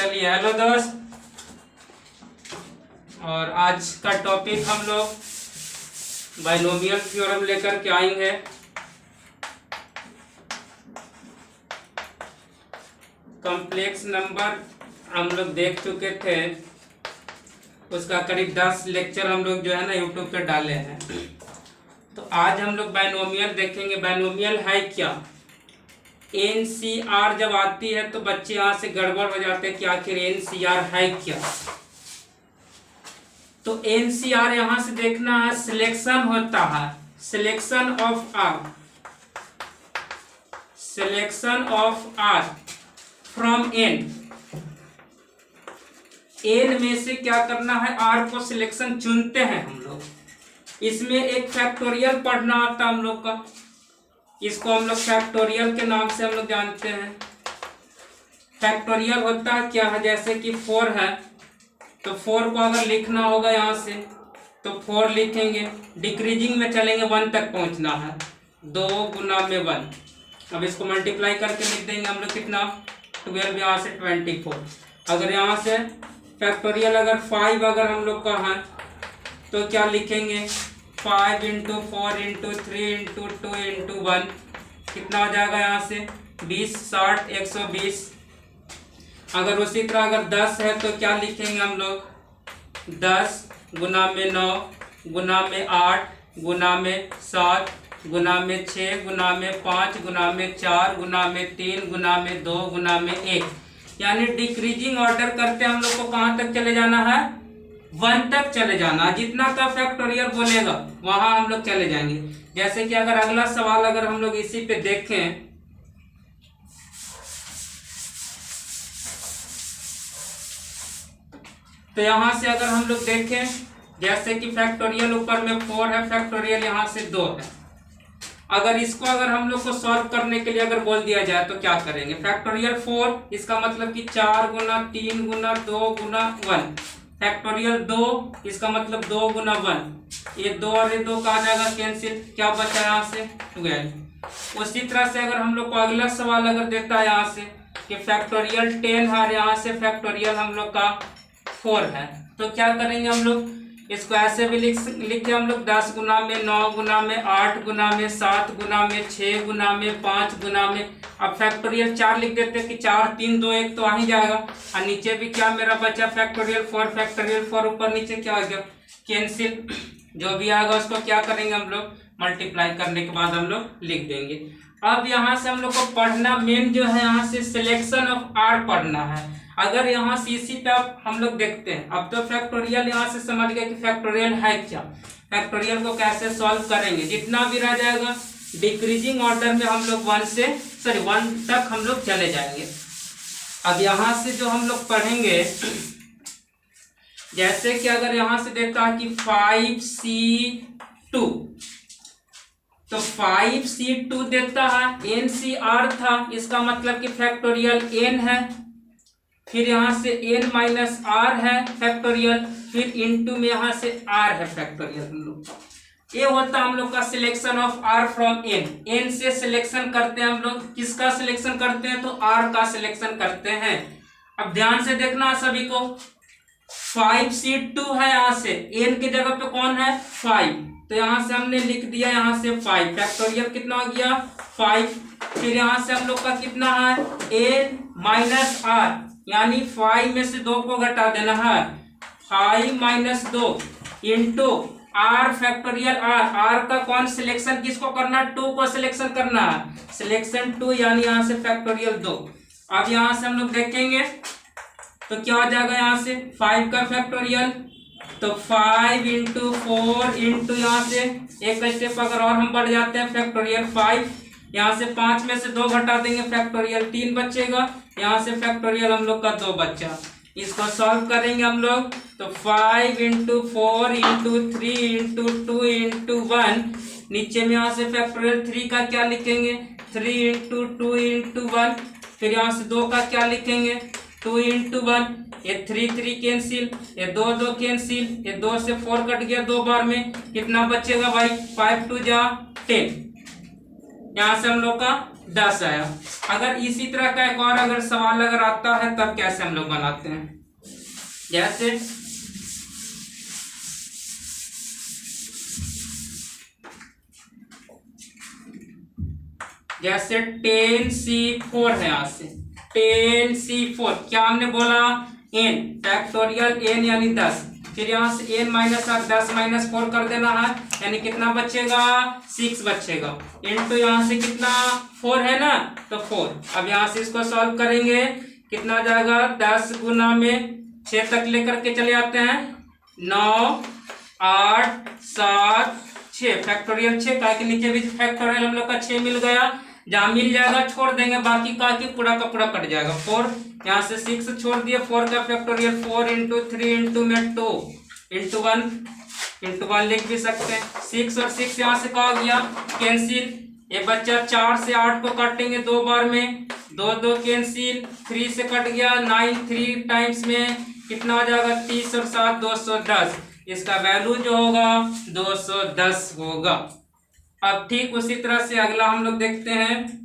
चलिए हेलो दोस्त। और आज का टॉपिक हम लोग बाइनोमियल थ्योरम लेकर के आएंगे। कॉम्प्लेक्स नंबर हम लोग देख चुके थे, उसका करीब 10 लेक्चर हम लोग जो है ना यूट्यूब पे डाले हैं। तो आज हम लोग बाइनोमियल देखेंगे। बाइनोमियल है क्या? एनसीआर जब आती है तो बच्चे यहाँ से गड़बड़ हो जाते हैं कि आखिर एनसीआर है क्या। तो एनसीआर यहाँ से देखना है, सिलेक्शन होता है, selection of R, selection of R from N. N में से क्या करना है, आर को सिलेक्शन चुनते हैं हम लोग। इसमें एक फैक्टोरियल पढ़ना आता हम लोग का, इसको हम लोग फैक्टोरियल के नाम से हम लोग जानते हैं। फैक्टोरियल होता है क्या है, जैसे कि 4 है तो 4 को अगर लिखना होगा यहाँ से तो 4 लिखेंगे, डिक्रीजिंग में चलेंगे, 1 तक पहुँचना है, 2 गुना में 1। अब इसको मल्टीप्लाई करके लिख देंगे हम लोग, कितना 12, यहाँ से 24। अगर यहाँ से फैक्टोरियल अगर 5 अगर हम लोग का है तो क्या लिखेंगे, 5 × 4 × 3 × 2 × 1, कितना हो जाएगा यहाँ से 20, 60, 120। अगर उसी तरह अगर 10 है तो क्या लिखेंगे हम लोग, 10 गुना में 9 गुना में 8 गुना में 7 गुना में 6 गुना में 5 गुना में 4 गुना में 3 गुना में 2 गुना में 1। यानी डिक्रीजिंग ऑर्डर करते हम लोग को कहाँ तक चले जाना है, 1 तक चले जाना। जितना का फैक्टोरियल बोलेगा वहां हम लोग चले जाएंगे। जैसे कि अगर अगला सवाल अगर हम लोग इसी पे देखें, तो यहां से अगर हम लोग देखें, जैसे कि फैक्टोरियल ऊपर में 4 है, फैक्टोरियल यहां से 2 है। अगर इसको अगर हम लोग को सॉल्व करने के लिए अगर बोल दिया जाए तो क्या करेंगे, फैक्टोरियल 4 इसका मतलब कि 4 गुना 3 गुना 2 गुना 1, फैक्टोरियल 2 इसका मतलब 2 गुना 1, ये 2 और ये 2 का आ जाएगा कैंसिल, क्या बचा यहाँ से 12। उसी तरह से अगर हम लोग को अगला सवाल अगर देता है यहाँ से कि फैक्टोरियल 10 है, यहाँ से फैक्टोरियल हम लोग का 4 है, तो क्या करेंगे हम लोग, इसको ऐसे भी लिखे हम लोग, 10 गुना में 9 गुना में 8 गुना में 7 गुना में 6 गुना में 5 गुना में। अब फैक्टोरियल 4 लिख देते हैं कि 4 3 2 1 तो आ ही जाएगा। और नीचे भी क्या मेरा बचा फैक्टोरियल 4, फैक्टोरियल 4 ऊपर नीचे क्या हो गया कैंसिल। जो भी आएगा उसको क्या करेंगे हम लोग, मल्टीप्लाई करने के बाद हम लोग लिख देंगे। अब यहाँ से हम लोग को पढ़ना मेन जो है, यहाँ से सिलेक्शन ऑफ आर पढ़ना है। अगर यहाँ से इसी पे हम लोग देखते हैं, अब तो फैक्टोरियल यहाँ से समझ गए कि फैक्टोरियल है क्या, फैक्टोरियल को कैसे सॉल्व करेंगे। जितना भी रह जाएगा डिक्रीजिंग ऑर्डर में हम लोग 1 तक हम लोग चले जाएंगे। अब यहाँ से जो हम लोग पढ़ेंगे, जैसे कि अगर यहाँ से देता है कि 5C2, तो 5C2 देता है, NCR था, इसका मतलब कि फैक्टोरियल n है, फिर यहाँ से n-r है फैक्टोरियल, फिर इनटू में यहाँ से r है फैक्टोरियल। हम लोग ये होता है हम लोग का selection of r from n से सिलेक्शन करते हैं हम लोग। किसका सिलेक्शन करते हैं, तो r का सिलेक्शन करते हैं। अब ध्यान से देखना सभी को, 5C2 है, यहाँ से n की जगह पे कौन है 5, तो यहाँ से हमने लिख दिया यहाँ से 5, फैक्टोरियल कितना हो गया 5। फिर यहाँ से हम लोग का कितना है n-r, यानी 5 में से 2 को घटा देना है, 5 - 2 इंटू r फैक्टोरियल r का कौन सिलेक्शन किसको करना, 2 को सिलेक्शन करना है, सिलेक्शन 2, यानी यहाँ से फैक्टोरियल 2। अब यहाँ से हम लोग देखेंगे तो क्या हो जाएगा, यहाँ से 5 का फैक्टोरियल, तो 5 × 4 इंटू यहाँ से एक स्टेप अगर और हम बढ़ जाते हैं, फैक्टोरियल 5, यहाँ से 5 में से 2 घटा देंगे, फैक्टोरियल 3 बचेगा, यहाँ से फैक्टोरियल हम लोग का 2 बचा। इसको सॉल्व करेंगे हम लोग, तो 5 × 4 × 3 × 2 × 1, नीचे में यहाँ से फैक्टोरियल 3 का क्या लिखेंगे, 3 × 2 × 1, फिर यहाँ से 2 का क्या लिखेंगे 2 × 1, ये 3 3 कैंसिल, ये 2 2 कैंसिल, ये 2 से 4 कट गया 2 बार में, कितना बचेगा भाई 5 × 2 = 10। यहाँ से हम लोग का 10 आया। अगर इसी तरह का एक और अगर सवाल अगर आता है तब कैसे हम लोग बनाते हैं, जैसे 10C4 है, यहाँ से 10C4 क्या हमने बोला, n फैक्टोरियल n यानी 10, फिर यहाँ से n माइनस आर 10 माइनस 4 कर देना है, यानी कितना बचेगा 6 बचेगा, इनटू यहाँ से कितना 4 है ना, तो 4। अब यहाँ से इसको सॉल्व करेंगे, कितना आ जाएगा 10 गुना में 6 तक लेकर के चले आते हैं, 9 8 7 6 फैक्टोरियल 6 का के नीचे भी फैक्टोरियल हम लोग का 6 मिल गया, जहां मिल जाएगा छोड़ देंगे, बाकी का के पूरा का पूरा कट जाएगा। 4 यहाँ से 6 छोड़ दिए, 4 का फैक्टोरियल 4 इंटू 3 इंटू में 2 इंटू 1 लिख भी सकते हैं। 6 और 6 यहाँ से कहा गया कैंसिल, ये बच्चा 4 से 8 को काटेंगे 2 बार में, 2 2 कैंसिल, 3 से कट गया 9, 3 टाइम्स में कितना हो जाएगा 30 और 7 210, इसका वैल्यू जो होगा 210 होगा। अब ठीक उसी तरह से अगला हम लोग देखते हैं,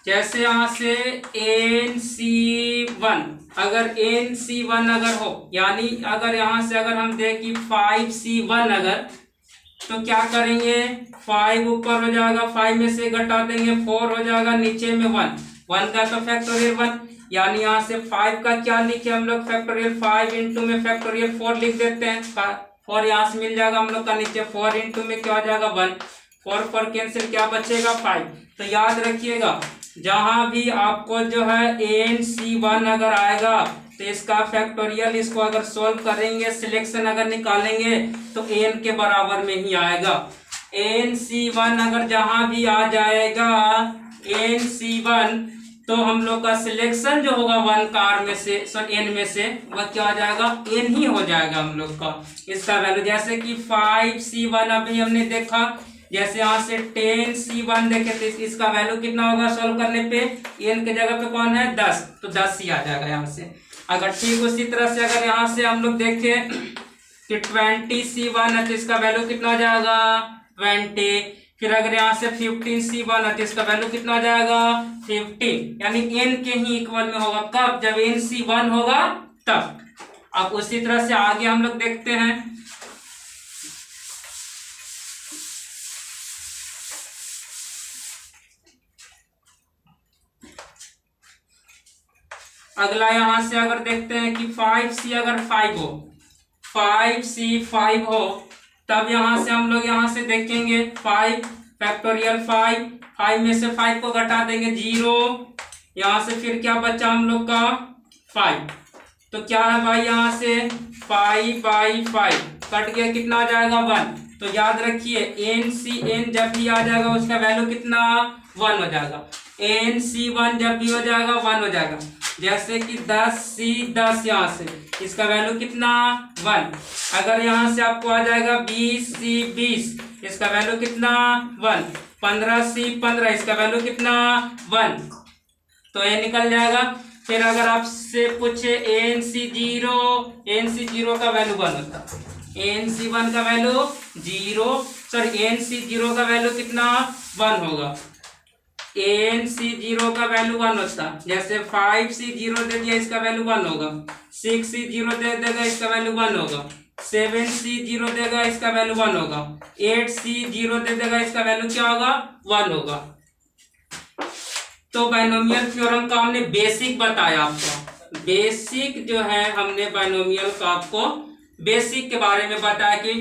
जैसे यहां से NC1 अगर NC1 अगर हो, यानी अगर यहां से अगर हम दें कि 5C1 अगर, तो क्या करेंगे 5 ऊपर हो जाएगा, 5 में से घटा देंगे 4 हो जाएगा, नीचे में 1 का तो फैक्टोरियल 1, यानी यहाँ से 5 का क्या लिखे हम लोग फैक्टोरियल 5 इंटू में फैक्टोरियल 4 लिख देते हैं, 4 यहाँ से मिल जाएगा हम लोग का, नीचे 4 इंटू में क्या हो जाएगा 1, 4 कैंसिल, क्या बचेगा 5। तो याद रखिएगा जहां भी आपको जो है NC1 अगर आएगा तो इसका फैक्टोरियल, इसको अगर सोल्व करेंगे सिलेक्शन अगर निकालेंगे तो n के बराबर में ही आएगा। NC1 अगर जहां भी आ जाएगा NC1 तो हम लोग का सिलेक्शन जो होगा 1 का r में से n में से वह क्या आ जाएगा n ही हो जाएगा हम लोग का इसका वैल्यू। जैसे कि 5C1 अभी हमने देखा, जैसे यहाँ से 10C1 देखे तो इसका वैल्यू कितना होगा सॉल्व करने पे, n के जगह पे कौन है 10, तो 10 ही आ जाएगा यहाँ से। अगर ठीक उसी तरह से अगर यहाँ से हम लोग देखें कि 20C1 है तो इसका वैल्यू कितना हो जाएगा 20, फिर अगर यहाँ से 15C1 है तो इसका वैल्यू कितना हो जाएगा 15, यानी n के ही इक्वल में होगा, कब जब NC1 होगा तब। अब उसी तरह से आगे हम लोग देखते हैं, अगला यहां से अगर देखते हैं कि 5C अगर 5 हो, 5C 5 हो, तब यहां से हम लोग यहां से देखेंगे 5 फैक्टोरियल 5 में से 5 को घटा देंगे 0, यहां से फिर क्या बचा हम लोग का 5, तो क्या है भाई यहाँ से 5/5 कट गया, कितना आ जाएगा 1। तो याद रखिए NCN जब भी आ जाएगा उसका वैल्यू कितना 1 हो जाएगा, NC1 जब भी हो जाएगा 1 हो जाएगा। जैसे कि 10C 10 यहाँ से इसका वैल्यू कितना 1, अगर यहाँ से आपको आ जाएगा 20C 20 इसका वैल्यू कितना 1, 15C 15 इसका वैल्यू कितना 1, तो ये निकल जाएगा। फिर अगर आपसे पूछे NC0 का वैल्यू 1 होता, NC1 का वैल्यू 0, सॉरी NC0 का वैल्यू कितना 1 होगा, NC0 का वैल्यू 1 होता। जैसे 5C0 दे दिया इसका वैल्यू 1 होगा, 6C0 दे देगा इसका वैल्यू 1 होगा, 7C0 देगा इसका वैल्यू 1 होगा, 8C0 दे देगा इसका वैल्यू क्या होगा 1 होगा। तो बाइनोमियल थ्योरम का हमने बेसिक बताया आपको, बेसिक जो है हमने बाइनोमियल का आपको बेसिक के बारे में बताया कि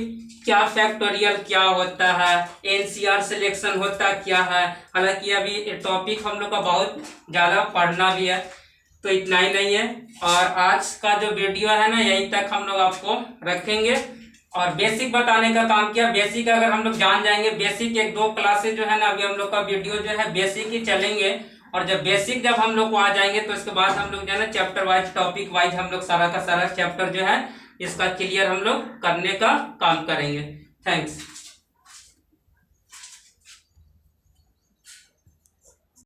क्या फैक्टोरियल क्या होता है, NCR सिलेक्शन होता क्या है। हालांकि अभी टॉपिक हम लोग का बहुत ज़्यादा पढ़ना भी है, तो इतना ही नहीं है। और आज का जो वीडियो है ना यहीं तक हम लोग आपको रखेंगे और बेसिक बताने का काम किया। बेसिक अगर हम लोग जान जाएंगे, बेसिक 1-2 क्लासेज जो है ना अभी हम लोग का वीडियो जो है बेसिक ही चलेंगे, और जब बेसिक जब हम लोग को आ जाएंगे तो इसके बाद हम लोग जो है ना चैप्टर वाइज टॉपिक वाइज हम लोग सारा का सारा चैप्टर जो है इसका क्लियर हम लोग करने का काम करेंगे। थैंक्स।